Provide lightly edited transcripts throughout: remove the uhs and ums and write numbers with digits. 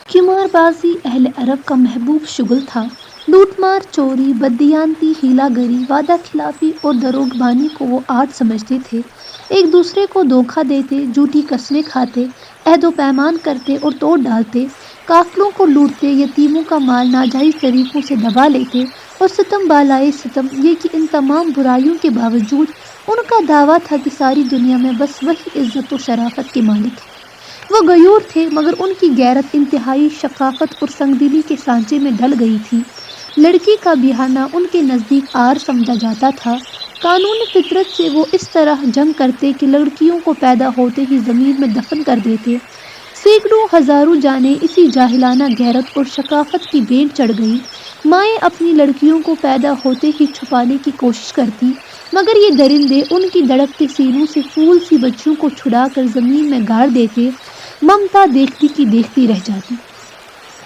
قمار بازی اہل عرب کا محبوب شغل تھا۔ لوٹ مار، چوری، بددیانتی، ہیلا گری، وعدہ خلافی اور دروغ بانی کو وہ آرٹ سمجھتے تھے۔ ایک دوسرے کو دھوکہ دیتے، جھوٹی قسمیں کھاتے، عہد و پیمان کرتے اور توڑ ڈالتے، قافلوں کو لوٹتے، یتیموں کا مال ناجائز طریقوں سے دبا لیتے اور ستم بالائے ستم، یہ کہ ان تمام برائیوں کے باوجود ان کا دعویٰ تھا کہ ساری دنیا میں بس وہی عزت و شرافت کے مالک ہیں۔ وہ غیور تھے، مگر ان کی غیرت انتہائی شقاوت اور سنگدلی کے سانچے میں ڈھل گئی تھی۔ لڑکی کا بیاہنا ان کے نزدیک عار سمجھا جاتا تھا۔ قانون فطرت سے وہ اس طرح جنگ کرتے کہ لڑکیوں کو پیدا ہوتے ہی زمین میں دفن کر دیتے۔ سینکڑوں ہزاروں جانیں اسی جاہلانہ غیرت اور شقاوت کی بھینٹ چڑھ گئی۔ مائیں اپنی لڑکیوں کو پیدا ہوتے ہی چھپانے کی کوشش کرتی، مگر یہ درندے ان کی دھڑکتے سینوں سے پھول سی بچیوں کو چھڑا کر زمین میں گاڑ دیتے۔ ممتا دیکھتی کی دیکھتی رہ جاتی۔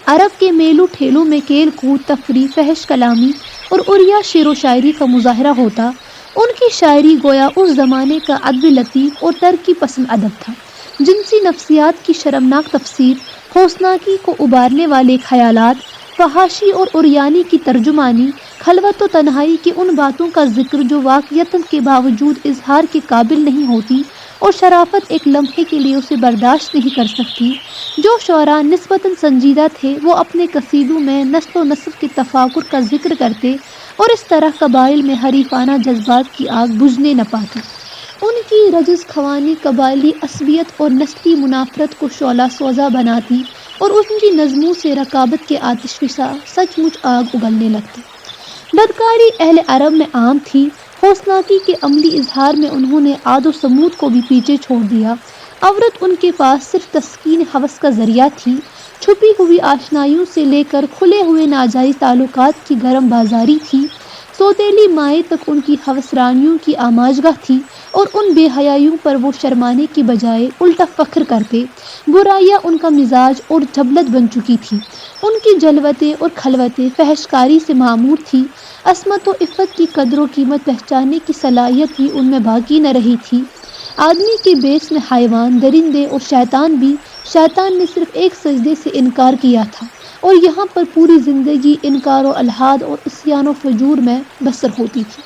عرب کے میلوں ٹھیلوں میں کھیل کود، تفریح، فحش کلامی اور عریہ شعر و شاعری کا مظاہرہ ہوتا۔ ان کی شاعری گویا اس زمانے کا ادب لطیف اور ترقی پسند ادب تھا۔ جنسی نفسیات کی شرمناک تفسیر، خوفناکی کو ابھارنے والے خیالات، فحاشی اور عریانی کی ترجمانی، خلوت و تنہائی کی ان باتوں کا ذکر جو واقعیت کے باوجود اظہار کے قابل نہیں ہوتی اور شرافت ایک لمحے کے لیے اسے برداشت نہیں کر سکتی۔ جو شعراء نسبتاً سنجیدہ تھے وہ اپنے قصیدوں میں نسل و نسب کے تفاخر کا ذکر کرتے اور اس طرح قبائل میں حریفانہ جذبات کی آگ بجھنے نہ پاتی۔ ان کی رجز خوانی قبائلی عصبیت اور نسلی منافرت کو شعلہ سوزا بناتی اور ان کی نظموں سے رقابت کے آتش فشاں سچ مچ آگ اگلنے لگتے۔ بدکاری اہل عرب میں عام تھی۔ خوفناکی کے عملی اظہار میں انہوں نے عاد و ثمود کو بھی پیچھے چھوڑ دیا۔ عورت ان کے پاس صرف تسکین ہوس کا ذریعہ تھی۔ چھپی ہوئی آشنائیوں سے لے کر کھلے ہوئے ناجائز تعلقات کی گرم بازاری تھی۔ سوتیلی مائیں تک ان کی ہوس رانیوں کی آماجگاہ تھی اور ان بے حیائیوں پر وہ شرمانے کی بجائے الٹا فخر کرتے۔ برائیاں ان کا مزاج اور جبلت بن چکی تھی۔ ان کی جلوتیں اور خلوتیں فحش کاری سے معمور تھی۔ عصمت و عفت کی قدر و قیمت پہچاننے کی صلاحیت بھی ان میں باقی نہ رہی تھی۔ آدمی کے بیس میں حیوان، درندے اور شیطان بھی۔ شیطان نے صرف ایک سجدے سے انکار کیا تھا اور یہاں پر پوری زندگی انکار و الحاد اور عصیان و فجور میں بسر ہوتی تھی۔